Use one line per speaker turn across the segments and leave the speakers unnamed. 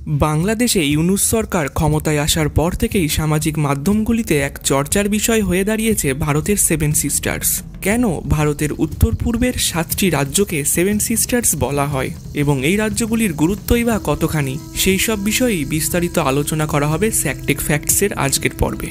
বাংলাদেশে ইউনূস সরকার ক্ষমতায় আসার পর থেকেই সামাজিক মাধ্যমগুলিতে এক চর্চার বিষয় হয়ে দাঁড়িয়েছে ভারতের সেভেন সিস্টার্স। কেন ভারতের উত্তর পূর্বের 7টি রাজ্যকে সেভেন সিস্টার্স বলা হয় এবং এই রাজ্যগুলির গুরুত্বই বা কতখানি, সেই সব বিষয়েই বিস্তারিত আলোচনা করা হবে স্যাকটেক ফ্যাক্টসের আজকের পর্বে।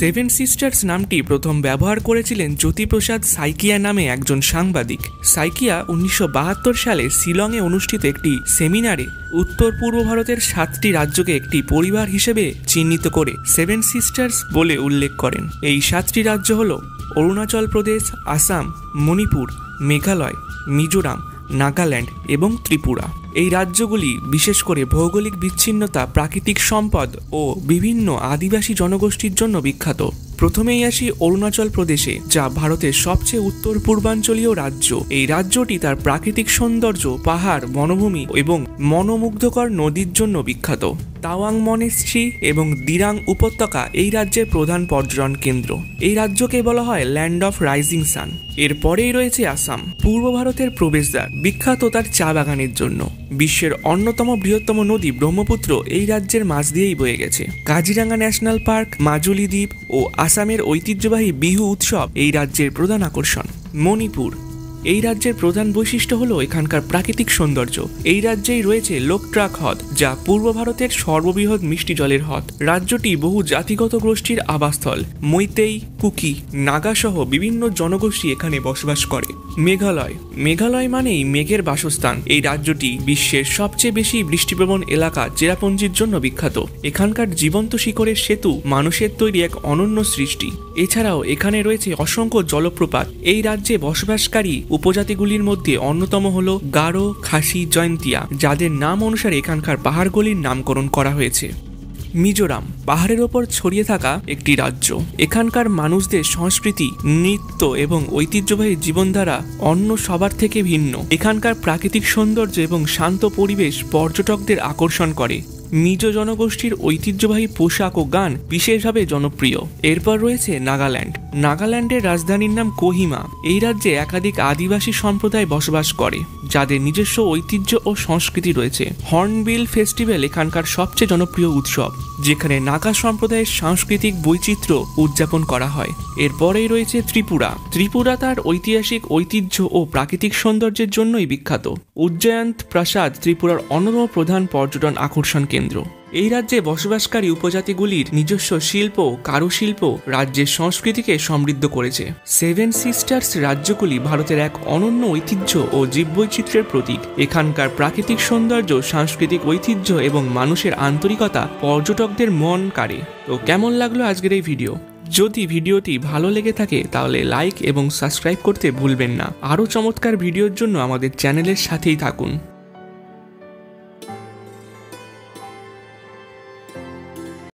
সেভেন সিস্টার্স নামটি প্রথম ব্যবহার করেছিলেন জ্যোতিপ্রসাদ সাইকিয়া নামে একজন সাংবাদিক। সাইকিয়া 1972 সালে শিলংয়ে অনুষ্ঠিত একটি সেমিনারে উত্তর পূর্ব ভারতের 7টি রাজ্যকে একটি পরিবার হিসেবে চিহ্নিত করে সেভেন সিস্টার্স বলে উল্লেখ করেন। এই 7টি রাজ্য হল অরুণাচল প্রদেশ, আসাম, মণিপুর, মেঘালয়, মিজোরাম, নাগাল্যান্ড এবং ত্রিপুরা। এই রাজ্যগুলি বিশেষ করে ভৌগোলিক বিচ্ছিন্নতা, প্রাকৃতিক সম্পদ ও বিভিন্ন আদিবাসী জনগোষ্ঠীর জন্য বিখ্যাত। প্রথমেই আসি অরুণাচল প্রদেশে, যা ভারতের সবচেয়ে উত্তর পূর্বাঞ্চলীয় রাজ্য। এই রাজ্যটি তার প্রাকৃতিক সৌন্দর্য, পাহাড়, বনভূমি এবং মনোমুগ্ধকর নদীর জন্য বিখ্যাত। তাওয়াং মনেস্ট্রি এবং দিরাং উপত্যকা এই রাজ্যের প্রধান পর্যটন কেন্দ্র। এই রাজ্যকে বলা হয় ল্যান্ড অফ রাইজিং সান। এরপরেই রয়েছে আসাম, পূর্ব ভারতের প্রবেশদ্বার, বিখ্যাত তার চা বাগানের জন্য। বিশ্বের অন্যতম বৃহত্তম নদী ব্রহ্মপুত্র এই রাজ্যের মাঝ দিয়েই বয়ে গেছে। কাজিরাঙ্গা ন্যাশনাল পার্ক, মাজুলি দ্বীপ ও আসামের ঐতিহ্যবাহী বিহু উৎসব এই রাজ্যের প্রধান আকর্ষণ। মণিপুর এই রাজ্যের প্রধান বৈশিষ্ট্য হলো এখানকার প্রাকৃতিক সৌন্দর্য। এই রাজ্যেই রয়েছে লোকট্রাক হ্রদ, যা পূর্ব ভারতের সর্ববৃহৎ মিষ্টি জলের হ্রদ। রাজ্যটি বহু জাতিগত গোষ্ঠীর আবাসস্থল। মৈতেই, কুকি, নাগা সহ বিভিন্ন জনগোষ্ঠী এখানে বসবাস করে। মেঘালয় মানেই মেঘের বাসস্থান। এই রাজ্যটি বিশ্বের সবচেয়ে বেশি বৃষ্টিপ্রবণ এলাকা চেরাপুঞ্জির জন্য বিখ্যাত। এখানকার জীবন্ত শিকড়ের সেতু মানুষের তৈরি এক অনন্য সৃষ্টি। এছাড়াও এখানে রয়েছে অসংখ্য জলপ্রপাত। এই রাজ্যে বসবাসকারী উপজাতিগুলির মধ্যে অন্যতম হল গারো, খাসি, জয়ন্তিয়া, যাদের নাম অনুসারে এখানকার পাহাড়গুলির নামকরণ করা হয়েছে। মিজোরাম পাহাড়ের ওপর ছড়িয়ে থাকা একটি রাজ্য। এখানকার মানুষদের সংস্কৃতি, নৃত্য এবং ঐতিহ্যবাহী জীবনধারা অন্য সবার থেকে ভিন্ন। এখানকার প্রাকৃতিক সৌন্দর্য এবং শান্ত পরিবেশ পর্যটকদের আকর্ষণ করে। মিজো জনগোষ্ঠীর ঐতিহ্যবাহী পোশাক ও গান বিশেষভাবে জনপ্রিয়। এরপর রয়েছে নাগাল্যান্ডের রাজধানীর নাম কোহিমা। এই রাজ্যে একাধিক আদিবাসী সম্প্রদায় বসবাস করে, যাদের নিজস্ব ঐতিহ্য ও সংস্কৃতি রয়েছে। হর্নবিল ফেস্টিভ্যাল এখানকার সবচেয়ে জনপ্রিয় উৎসব, যেখানে নাগা সম্প্রদায়ের সাংস্কৃতিক বৈচিত্র্য উদযাপন করা হয়। এরপরেই রয়েছে ত্রিপুরা তার ঐতিহাসিক ঐতিহ্য ও প্রাকৃতিক সৌন্দর্যের জন্যই বিখ্যাত। উজ্জয়ন্ত প্রাসাদ ত্রিপুরার অন্যতম প্রধান পর্যটন আকর্ষণ কেন্দ্র। এই রাজ্যে বসবাসকারী উপজাতিগুলির নিজস্ব শিল্প, কারুশিল্প রাজ্যের সংস্কৃতিকে সমৃদ্ধ করেছে। সেভেন সিস্টার্স রাজ্যগুলি ভারতের এক অনন্য ঐতিহ্য ও জীববৈচিত্র্যের প্রতীক। এখানকার প্রাকৃতিক সৌন্দর্য, সাংস্কৃতিক ঐতিহ্য এবং মানুষের আন্তরিকতা পর্যটকদের মন কাড়ে। তো কেমন লাগলো আজকের এই ভিডিও? যদি ভিডিওটি ভালো লেগে থাকে তাহলে লাইক এবং সাবস্ক্রাইব করতে ভুলবেন না। আরও চমৎকার ভিডিওর জন্য আমাদের চ্যানেলের সাথেই থাকুন।